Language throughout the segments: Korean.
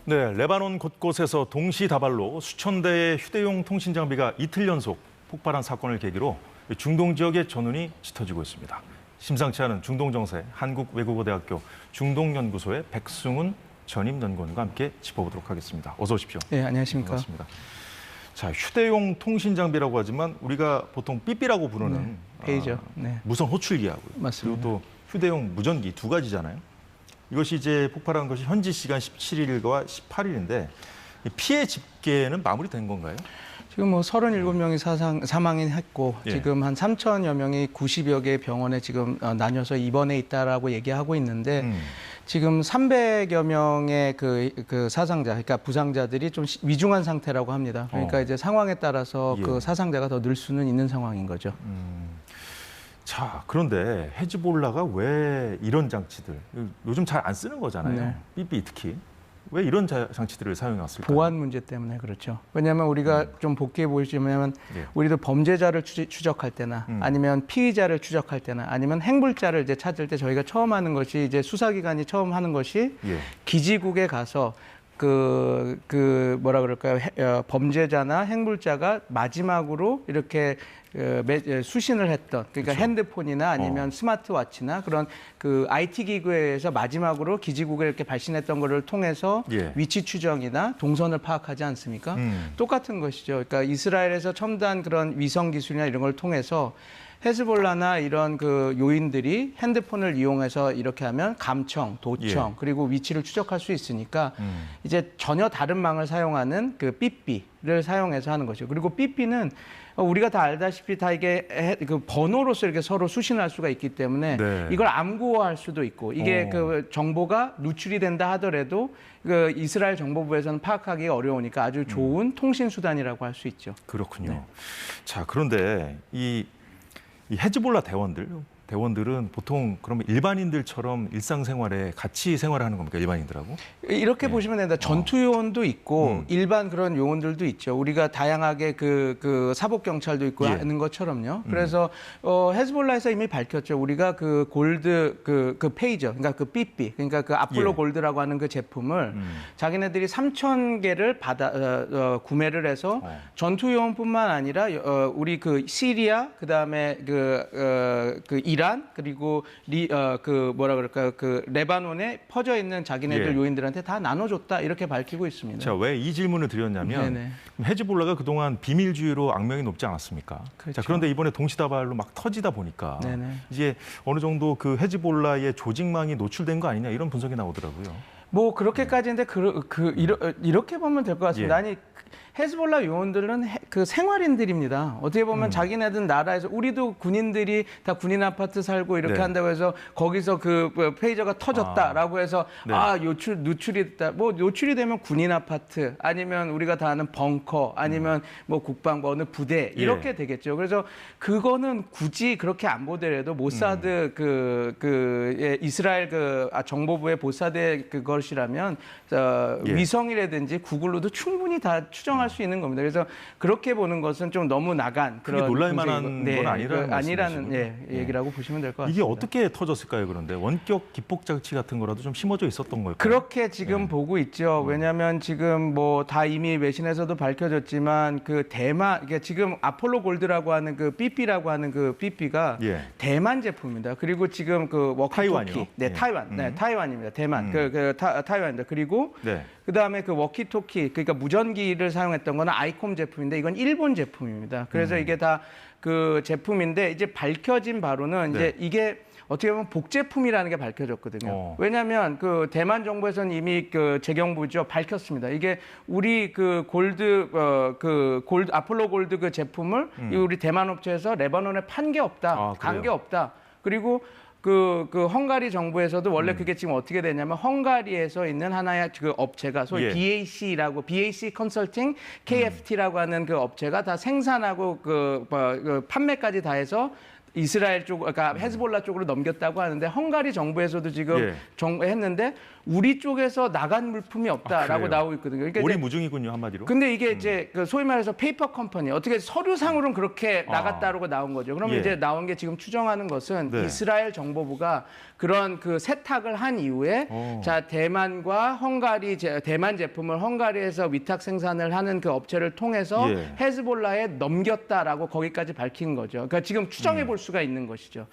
네, 레바논 곳곳에서 동시다발로 수천 대의 휴대용 통신 장비가 이틀 연속 폭발한 사건을 계기로 중동 지역의 전운이 짙어지고 있습니다. 심상치 않은 중동 정세, 한국외국어대학교 중동연구소의 백승훈 전임연구원과 함께 짚어보도록 하겠습니다. 어서 오십시오. 네, 안녕하십니까. 반갑습니다. 자, 휴대용 통신 장비라고 하지만 우리가 보통 삐삐라고 부르는 페이저. 네. 무선 호출기하고요. 맞습니다. 그리고 또 휴대용 무전기 두 가지잖아요. 이것이 이제 폭발한 것이 현지 시간 17일과 18일인데 피해 집계는 마무리된 건가요? 지금 뭐 37명이 사망했고 예. 지금 한 3천여 명이 90여 개 병원에 지금 나뉘어서 입원해 있다라고 얘기하고 있는데 지금 300여 명의 그 사상자, 그러니까 부상자들이 좀 위중한 상태라고 합니다. 그러니까 이제 상황에 따라서 예. 그 사상자가 더 늘 수는 있는 상황인 거죠. 자, 그런데 헤즈볼라가 왜 이런 장치들, 요즘 잘 안 쓰는 거잖아요. 네. 삐삐 특히. 왜 이런 장치들을 사용해 왔을까요? 보안 문제 때문에 그렇죠. 왜냐하면 우리가 좀 복귀해 보시면 예. 우리도 범죄자를 추적할 때나 아니면 피의자를 추적할 때나 아니면 행불자를 이제 찾을 때 저희가 처음 하는 것이 이제 수사기관이 처음 하는 것이 예. 기지국에 가서 뭐라 그럴까요? 범죄자나 행불자가 마지막으로 이렇게 수신을 했던, 그러니까 그렇죠. 핸드폰이나 아니면 스마트워치나 그런 그 IT 기구에서 마지막으로 기지국에 이렇게 발신했던 거를 통해서 예. 위치 추정이나 동선을 파악하지 않습니까? 똑같은 것이죠. 그러니까 이스라엘에서 첨단 그런 위성 기술이나 이런 걸 통해서 헤즈볼라나 이런 그 요인들이 핸드폰을 이용해서 이렇게 하면 감청, 도청, 예. 그리고 위치를 추적할 수 있으니까 이제 전혀 다른 망을 사용하는 그 삐삐를 사용해서 하는 거죠. 그리고 삐삐는 우리가 다 알다시피 다 이게 그 번호로서 이렇게 서로 수신할 수가 있기 때문에 네. 이걸 암구어할 수도 있고 이게 그 정보가 누출이 된다 하더라도 그 이스라엘 정보부에서는 파악하기 어려우니까 아주 좋은 통신 수단이라고 할 수 있죠. 그렇군요. 네. 자, 그런데 이 헤즈볼라 대원들은 보통 그러면 일반인들처럼 일상생활에 같이 생활하는 겁니까? 일반인들하고? 이렇게 보시면 됩니다. 전투 요원도 있고 일반 그런 요원들도 있죠. 우리가 다양하게 그 사복 경찰도 있고 예. 하는 것처럼요. 그래서 헤즈볼라에서 이미 밝혔죠. 우리가 그 골드 그 페이저, 그러니까 그 삐삐, 그러니까 그 아폴로 예. 골드라고 하는 그 제품을 자기네들이 3,000개를 구매를 해서 전투 요원뿐만 아니라 우리 그 시리아, 그다음에 그 이란 그리고 뭐라 그럴까요? 그 레바논에 퍼져 있는 자기네들 예. 요인들한테 다 나눠줬다 이렇게 밝히고 있습니다. 자, 왜 이 질문을 드렸냐면 네네. 헤즈볼라가 그동안 비밀주의로 악명이 높지 않았습니까? 그렇죠. 자, 그런데 이번에 동시다발로 막 터지다 보니까 네네. 이제 어느 정도 그 헤즈볼라의 조직망이 노출된 거 아니냐 이런 분석이 나오더라고요. 뭐 그렇게까지인데 이렇게 보면 될 것 같습니다. 예. 아니 헤즈볼라 요원들은 그 생활인들입니다. 어떻게 보면 자기네들 나라에서 우리도 군인들이 다 군인 아파트 살고 이렇게 네. 한다고 해서 거기서 그 페이저가 터졌다라고 해서 네. 누출이 됐다. 뭐 노출이 되면 군인 아파트 아니면 우리가 다 아는 벙커 아니면 뭐 국방부 어느 부대 이렇게 예. 되겠죠. 그래서 그거는 굳이 그렇게 안 보더라도 모사드 이스라엘 정보부의 모사드 그것이라면 예. 위성이라든지 구글로도 충분히 다 추정할 수 있는 겁니다. 그래서 그렇게 보는 것은 좀 너무 나간 크게 그런 놀랄 만한 건 아니라는 아니라는 말씀이시군요. 얘기라고 보시면 될 것 같습니다. 이게 어떻게 터졌을까요? 그런데 원격 기폭 장치 같은 거라도 좀 심어져 있었던 걸까요? 그렇게 지금 보고 있죠. 왜냐하면 지금 뭐 다 이미 외신에서도 밝혀졌지만 그 대만, 이게 지금 아폴로 골드라고 하는 그 삐삐라고 하는 그 삐삐가 예. 대만 제품입니다. 그리고 지금 그 타이완이요? 워키토키, 네, 예. 타이완, 네, 타이완입니다. 대만, 타이완입니다. 그리고 네. 그다음에 그 워키토키, 그러니까 무전기를 사용했던 거는 아이콤 제품인데 이건 일본 제품입니다. 그래서 이게 다 그 제품인데 이제 밝혀진 바로는 네. 이제 이게 어떻게 보면 복제품이라는 게 밝혀졌거든요. 왜냐하면 그 대만 정부에서는 이미 그 재경부죠 밝혔습니다. 이게 우리 그 골드 아폴로 골드 그 제품을 이 우리 대만 업체에서 레바논에 판 게 없다, 간 게 없다. 그리고 그 헝가리 정부에서도 원래 그게 지금 어떻게 되냐면 헝가리에서 있는 하나의 그 업체가 소위 예. BAC 컨설팅 KFT라고 하는 그 업체가 다 생산하고 판매까지 다 해서 이스라엘 쪽, 그러니까 헤즈볼라 쪽으로 넘겼다고 하는데 헝가리 정부에서도 지금 예. 했는데 우리 쪽에서 나간 물품이 없다라고 나오고 있거든요. 그러니까 오리무중이군요, 한마디로. 근데 이게 이제 그 소위 말해서 페이퍼 컴퍼니 어떻게 서류상으로는 그렇게 나갔다라고 나온 거죠. 그러면 이제 나온 게 지금 추정하는 것은 이스라엘 정보부가 그런 그 세탁을 한 이후에 자 대만과 헝가리 대만 제품을 헝가리에서 위탁 생산을 하는 그 업체를 통해서 헤즈볼라에 넘겼다라고 거기까지 밝힌 거죠. 그러니까 지금 추정해 볼 수가 있는 것이죠.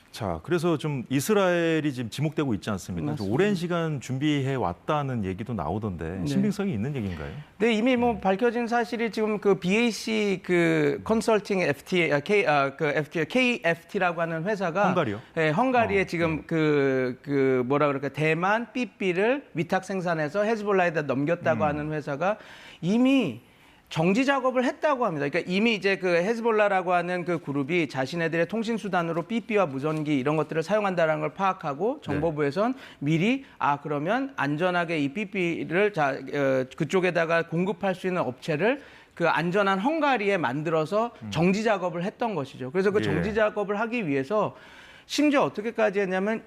자, 그래서 좀 이스라엘이 지금 지목되고 있지 않습니까? 좀 오랜 시간 준비해 왔다는 얘기도 나오던데 신빙성이 있는 얘기인가요? 네, 이미 뭐 밝혀진 사실이 지금 그 BAC 그 컨설팅 KFT라고 하는 회사가 헝가리요? 네, 헝가리에 지금 그 뭐라 그럴까 대만 삐삐를 위탁 생산해서 헤즈볼라에다 넘겼다고 하는 회사가 이미 정지 작업을 했다고 합니다. 그러니까 이미 이제 그 헤즈볼라라고 하는 그 그룹이 자신네들의 통신 수단으로 삐삐와 무전기 이런 것들을 사용한다는 걸 파악하고 정보부에선 미리 그러면 안전하게 이 삐삐를 그쪽에다가 공급할 수 있는 업체를 그 안전한 헝가리에 만들어서 정지 작업을 했던 것이죠. 그래서 그 정지 작업을 하기 위해서 심지어 어떻게까지 했냐면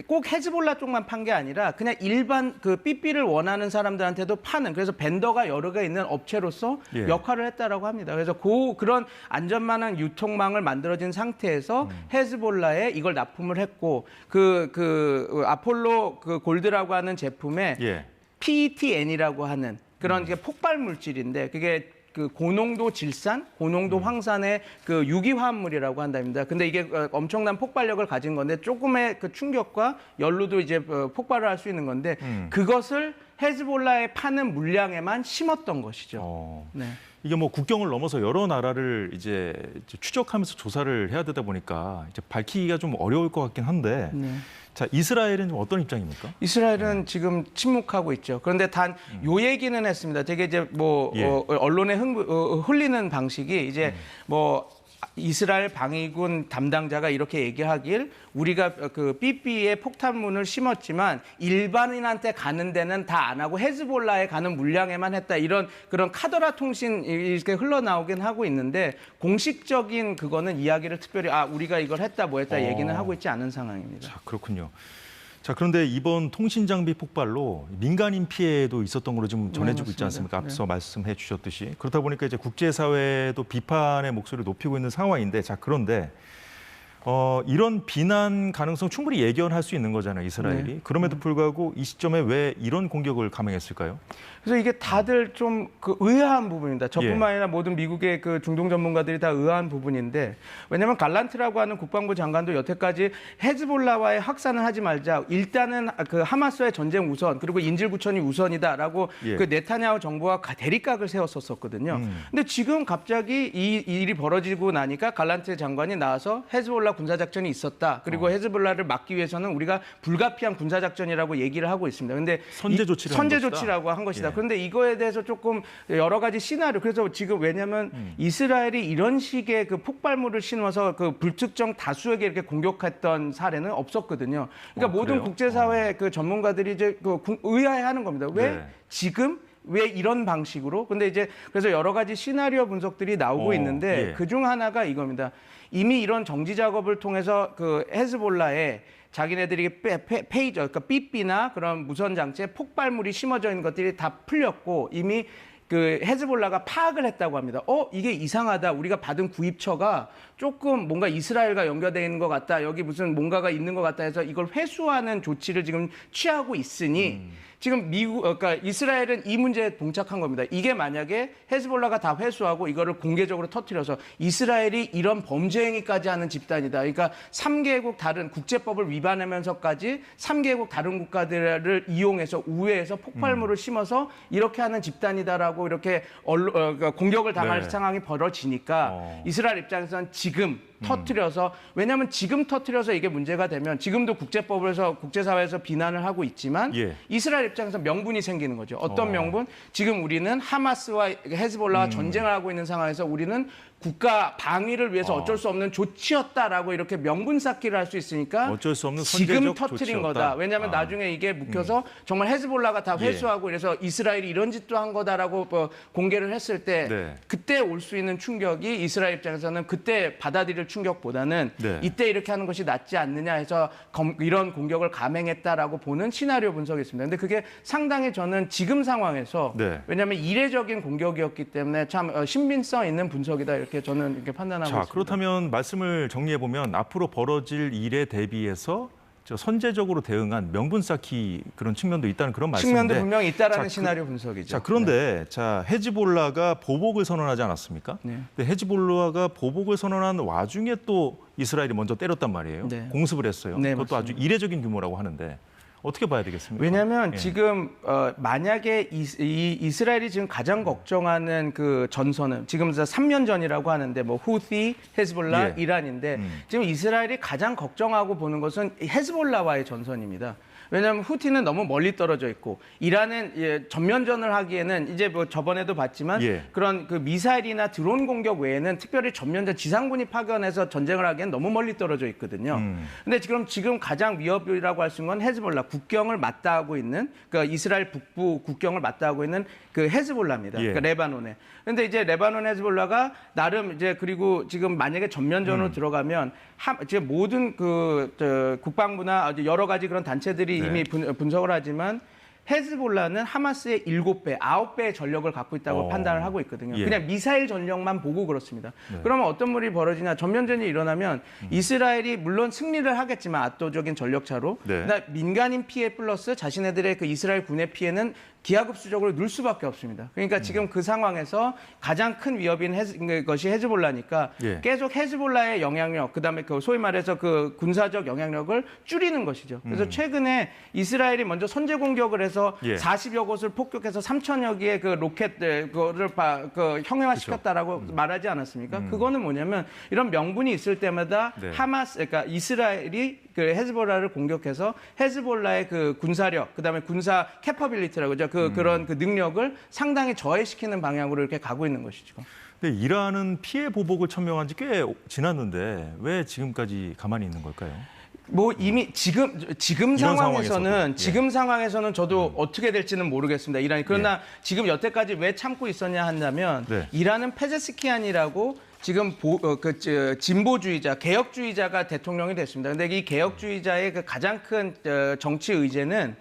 꼭 헤즈볼라 쪽만 판 게 아니라 그냥 일반 그 삐삐를 원하는 사람들한테도 파는 그래서 벤더가 여러 개 있는 업체로서 역할을 했다라고 합니다. 그래서 그런 안전만한 유통망을 만들어진 상태에서 헤즈볼라에 이걸 납품을 했고 그 아폴로 그 골드라고 하는 제품에 PETN이라고 하는 그런 게 폭발 물질인데 그게 그 고농도 질산, 고농도 황산의 그 유기화합물이라고 한답니다. 근데 이게 엄청난 폭발력을 가진 건데 조금의 그 충격과 연루도 이제 폭발을 할 수 있는 건데 그것을 헤즈볼라에 파는 물량에만 심었던 것이죠. 네. 이게 뭐 국경을 넘어서 여러 나라를 이제 추적하면서 조사를 해야 되다 보니까 이제 밝히기가 좀 어려울 것 같긴 한데. 자, 이스라엘은 좀 어떤 입장입니까? 이스라엘은 지금 침묵하고 있죠. 그런데 단 요 얘기는 했습니다. 되게 이제 뭐 언론에 흘리는 방식이 이제 뭐 이스라엘 방위군 담당자가 이렇게 얘기하길 우리가 그 삐삐에 폭탄문을 심었지만 일반인한테 가는 데는 다 안 하고 헤즈볼라에 가는 물량에만 했다. 이런 그런 카더라 통신 이렇게 흘러나오긴 하고 있는데 공식적인 그거는 이야기를 특별히 우리가 이걸 했다 뭐 했다 얘기는 하고 있지 않은 상황입니다. 자, 그렇군요. 자, 그런데 이번 통신 장비 폭발로 민간인 피해도 있었던 걸로 좀 전해지고 있지 않습니까? 앞서 말씀해 주셨듯이. 그렇다 보니까 이제 국제사회도 비판의 목소리를 높이고 있는 상황인데, 자, 그런데 이런 비난 가능성 충분히 예견할 수 있는 거잖아요, 이스라엘이. 그럼에도 불구하고 이 시점에 왜 이런 공격을 감행했을까요? 그래서 이게 다들 좀 그 의아한 부분입니다. 저뿐만 아니라 모든 미국의 그 중동 전문가들이 다 의아한 부분인데 왜냐하면 갈란트라고 하는 국방부 장관도 여태까지 헤즈볼라와의 확산을 하지 말자. 일단은 그 하마스와의 전쟁 우선 그리고 인질구천이 우선이다라고 그 네타냐후 정부와 대립각을 세웠었거든요. 근데 지금 갑자기 이 일이 벌어지고 나니까 갈란트 장관이 나와서 헤즈볼라 군사작전이 있었다. 그리고 헤즈볼라를 막기 위해서는 우리가 불가피한 군사작전이라고 얘기를 하고 있습니다. 근데 선제 조치라고 한 것이다. 그런데 이거에 대해서 조금 여러 가지 시나리오. 그래서 지금 왜냐하면 이스라엘이 이런 식의 그 폭발물을 심어서 그 불특정 다수에게 이렇게 공격했던 사례는 없었거든요. 그러니까 모든 국제사회 그 전문가들이 이제 그 의아해하는 겁니다. 왜 지금? 왜 이런 방식으로? 근데 이제 그래서 여러 가지 시나리오 분석들이 나오고 있는데 그중 하나가 이겁니다. 이미 이런 정지 작업을 통해서 그 헤즈볼라에 자기네들이 그러니까 삐삐나 그런 무선 장치에 폭발물이 심어져 있는 것들이 다 풀렸고 이미 그 헤즈볼라가 파악을 했다고 합니다. 이게 이상하다. 우리가 받은 구입처가 조금 뭔가 이스라엘과 연결되어 있는 것 같다. 여기 무슨 뭔가가 있는 것 같다 해서 이걸 회수하는 조치를 지금 취하고 있으니 지금 그러니까 이스라엘은 이 문제에 봉착한 겁니다. 이게 만약에 헤즈볼라가 다 회수하고 이거를 공개적으로 터뜨려서 이스라엘이 이런 범죄 행위까지 하는 집단이다. 그러니까 3개국 다른 국제법을 위반하면서까지 3개국 다른 국가들을 이용해서 우회해서 폭발물을 심어서 이렇게 하는 집단이다라고 이렇게 그러니까 공격을 당할 상황이 벌어지니까 이스라엘 입장에서는 지금 터뜨려서 왜냐하면 지금 터뜨려서 이게 문제가 되면 지금도 국제법에서 국제사회에서 비난을 하고 있지만 이스라엘 입장에서 명분이 생기는 거죠. 어떤 명분? 지금 우리는 하마스와 헤즈볼라와 전쟁을 하고 있는 상황에서 우리는 국가 방위를 위해서 어쩔 수 없는 조치였다라고 이렇게 명분 쌓기를 할 수 있으니까 어쩔 수 없는 지금 선제적 터트린 조치였다. 거다. 왜냐하면 나중에 이게 묵혀서 정말 헤즈볼라가 다 예. 회수하고 이래서 이스라엘이 이런 짓도 한 거다라고 공개를 했을 때 네. 그때 올 수 있는 충격이 이스라엘 입장에서는 그때 받아들일 충격보다는 네. 이때 이렇게 하는 것이 낫지 않느냐 해서 이런 공격을 감행했다라고 보는 시나리오 분석이 있습니다. 근데 그게 상당히 저는 지금 상황에서 네. 왜냐하면 이례적인 공격이었기 때문에 참 신빙성 있는 분석이다 이렇게 저는 이렇게 판단하고 자, 있습니다. 그렇다면 말씀을 정리해 보면 앞으로 벌어질 일에 대비해서 선제적으로 대응한 명분 쌓기 그런 측면도 있다는 그런 말씀인데. 측면도 분명히 있다라는 자, 시나리오 분석이죠. 자, 그런데 자, 헤즈볼라가 보복을 선언하지 않았습니까? 네. 근데 헤즈볼라가 보복을 선언한 와중에 또 이스라엘이 먼저 때렸단 말이에요. 네. 공습을 했어요. 네, 그것도 아주 맞습니다. 이례적인 규모라고 하는데 어떻게 봐야 되겠습니까? 왜냐하면 예. 지금 만약에 이스라엘이 지금 가장 걱정하는 그 전선은 지금 3년 전이라고 하는데 뭐 후티, 헤즈볼라, 예. 이란인데 지금 이스라엘이 가장 걱정하고 보는 것은 헤즈볼라와의 전선입니다. 왜냐하면 후티는 너무 멀리 떨어져 있고 이란은 전면전을 하기에는 이제 뭐 저번에도 봤지만 예. 그런 그 미사일이나 드론 공격 외에는 특별히 전면전 지상군이 파견해서 전쟁을 하기엔 너무 멀리 떨어져 있거든요. 근데 지금 가장 위협이라고 할 수 있는 건 헤즈볼라 국경을 맞닿고 있는 그러니까 이스라엘 북부 국경을 맞닿고 있는 그 헤즈볼라입니다. 예. 그러니까 레바논에. 근데 이제 레바논 헤즈볼라가 나름 이제 그리고 지금 만약에 전면전으로 들어가면 이제 모든 국방부나 여러 가지 그런 단체들이 네. 이미 분석을 하지만 헤즈볼라는 하마스의 7배, 9배의 전력을 갖고 있다고 판단을 하고 있거든요. 예. 그냥 미사일 전력만 보고 그렇습니다. 네. 그러면 어떤 일이 벌어지냐. 전면전이 일어나면 이스라엘이 물론 승리를 하겠지만 압도적인 전력차로 네. 그러나 민간인 피해 플러스 자신네들의 그 이스라엘 군의 피해는 기하급수적으로 늘 수밖에 없습니다. 그러니까 지금 그 상황에서 가장 큰 위협인 것이 헤즈볼라니까 예. 계속 헤즈볼라의 영향력, 그다음에 그 소위 말해서 그 군사적 영향력을 줄이는 것이죠. 그래서 최근에 이스라엘이 먼저 선제 공격을 해서 예. 40여 곳을 폭격해서 3,000여 개의 그 로켓들 그거를 형용화시켰다라고 말하지 않았습니까? 그거는 뭐냐면 이런 명분이 있을 때마다 네. 그러니까 이스라엘이 그 헤즈볼라를 공격해서 헤즈볼라의 그 군사력, 그다음에 군사 캐퍼빌리티라고 하죠. 그런 그 능력을 상당히 저해시키는 방향으로 이렇게 가고 있는 것이죠. 근데 이란은 피해 보복을 천명한 지 꽤 지났는데 왜 지금까지 가만히 있는 걸까요? 뭐 이미 지금 상황에서도. 지금 상황에서는 저도 어떻게 될지는 모르겠습니다. 이란이 그러나 지금 여태까지 왜 참고 있었냐 한다면 네. 이란은 페제스키안이라고 지금 진보주의자, 개혁주의자가 대통령이 됐습니다. 근데 이 개혁주의자의 그 가장 큰 정치 의제는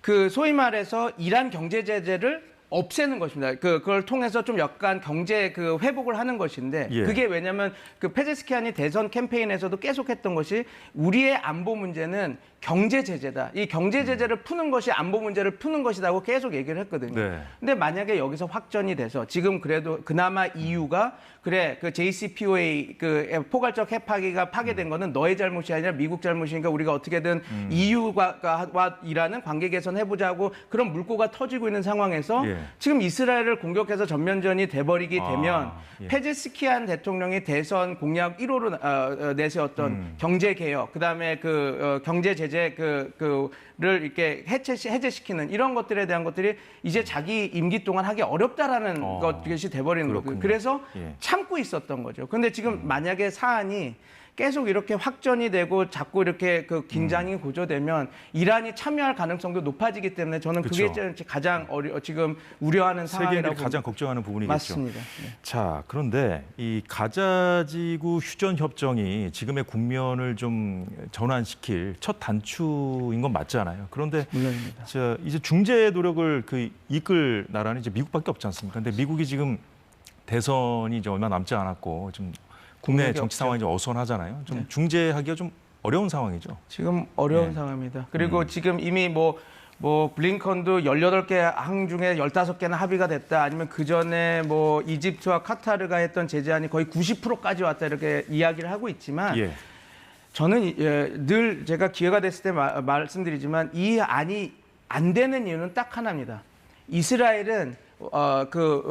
그 소위 말해서 이란 경제 제재를 없애는 것입니다. 그걸 통해서 좀 약간 경제 그 회복을 하는 것인데 예. 그게 왜냐하면 그 페제스키안이 대선 캠페인에서도 계속했던 것이 우리의 안보 문제는 경제 제재다. 이 경제 제재를 푸는 것이 안보 문제를 푸는 것이라고 계속 얘기를 했거든요. 네. 근데 만약에 여기서 확전이 돼서 지금 그래도 그나마 EU가 그래 그 JCPOA 그 포괄적 핵파기가 파괴된 거는 너의 잘못이 아니라 미국 잘못이니까 우리가 어떻게든 EU와 이란은 관계 개선해보자고 그런 물꼬가 터지고 있는 상황에서 예. 지금 이스라엘을 공격해서 전면전이 돼버리기 되면 예. 페제스키안 대통령이 대선 공약 1호로 내세웠던 경제 개혁, 그다음에 경제 제재 를 이렇게 해제시키는 이런 것들에 대한 것들이 이제 자기 임기 동안 하기 어렵다라는 것이 돼버리는 거고요. 그래서 예. 참고 있었던 거죠. 근데 지금 만약에 사안이 계속 이렇게 확전이 되고 자꾸 이렇게 그 긴장이 고조되면 이란이 참여할 가능성도 높아지기 때문에 저는 그게 그렇죠. 가장 지금 우려하는 세계인들이 상황이라고 가장 걱정하는 부분이겠죠. 맞습니다. 네. 자, 그런데 이 가자지구 휴전 협정이 지금의 국면을 좀 전환시킬 첫 단추인 건 맞잖아요. 그런데 물론입니다. 이제 중재 노력을 이끌 나라는 이제 미국밖에 없지 않습니까? 근데 미국이 지금 대선이 이제 얼마 남지 않았고 좀 국내 정치 상황이 좀 어수선하잖아요. 좀 중재하기가 좀 어려운 상황이죠. 지금 어려운 네. 상황입니다. 그리고 지금 이미 뭐 블링컨도 18개 항 중에 15개는 합의가 됐다. 아니면 그전에 뭐 이집트와 카타르가 했던 제재안이 거의 90%까지 왔다 이렇게 이야기를 하고 있지만 예. 저는 늘 제가 기회가 됐을 때 말씀드리지만 이 안이 안 되는 이유는 딱 하나입니다. 이스라엘은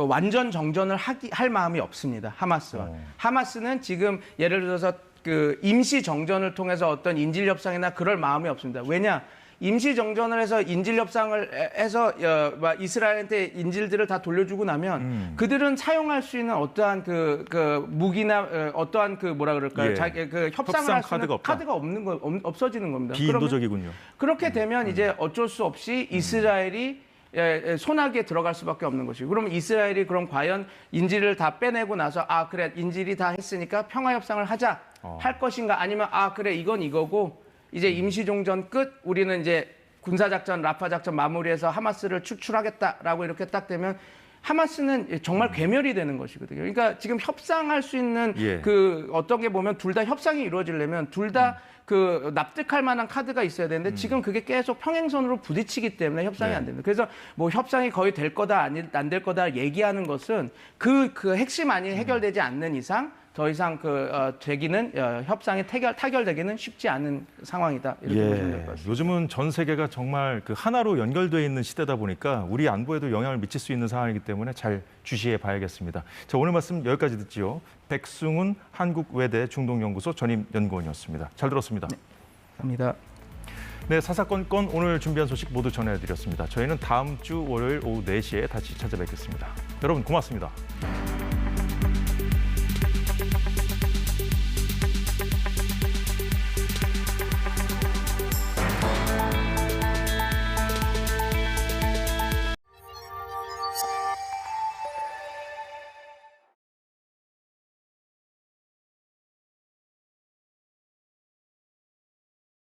완전 정전을 할 마음이 없습니다. 하마스와. 하마스는 지금 예를 들어서 그 임시 정전을 통해서 어떤 인질 협상이나 그럴 마음이 없습니다. 왜냐? 임시 정전을 해서 인질 협상을 해서 이스라엘한테 인질들을 다 돌려주고 나면 그들은 사용할 수 있는 어떠한 그 무기나 어떠한 그 뭐라 그럴까요? 예. 자기 그 협상을 할 수 있는 카드가 없어지는 겁니다. 비인도적이군요. 그렇게 되면 이제 어쩔 수 없이 이스라엘이 소나기에 들어갈 수밖에 없는 것이고, 그러면 이스라엘이 그럼 과연 인질을 다 빼내고 나서 그래 인질이 다 했으니까 평화 협상을 하자 할 것인가, 아니면 그래 이건 이거고 이제 임시종전 끝, 우리는 이제 군사작전 라파 작전 마무리해서 하마스를 축출하겠다라고 이렇게 딱 되면 하마스는 정말 괴멸이 되는 것이거든요. 그러니까 지금 협상할 수 있는 그 어떤 게 보면 둘 다 협상이 이루어지려면 둘 다 그 납득할 만한 카드가 있어야 되는데 지금 그게 계속 평행선으로 부딪히기 때문에 협상이 안 됩니다. 그래서 뭐 협상이 거의 될 거다 안 될 거다 얘기하는 것은 그 핵심 안이 해결되지 않는 이상 더 이상 되기는 협상이 타결되기는 쉽지 않은 상황이다, 이렇게 보시면 될 것 같습니다. 요즘은 전 세계가 정말 그 하나로 연결되어 있는 시대다 보니까 우리 안보에도 영향을 미칠 수 있는 상황이기 때문에 잘 주시해 봐야겠습니다. 자, 오늘 말씀 여기까지 듣지요. 백승훈 한국외대 중동연구소 전임 연구원이었습니다. 잘 들었습니다. 네, 감사합니다. 네, 사사건건 오늘 준비한 소식 모두 전해드렸습니다. 저희는 다음 주 월요일 오후 4시에 다시 찾아뵙겠습니다. 여러분 고맙습니다.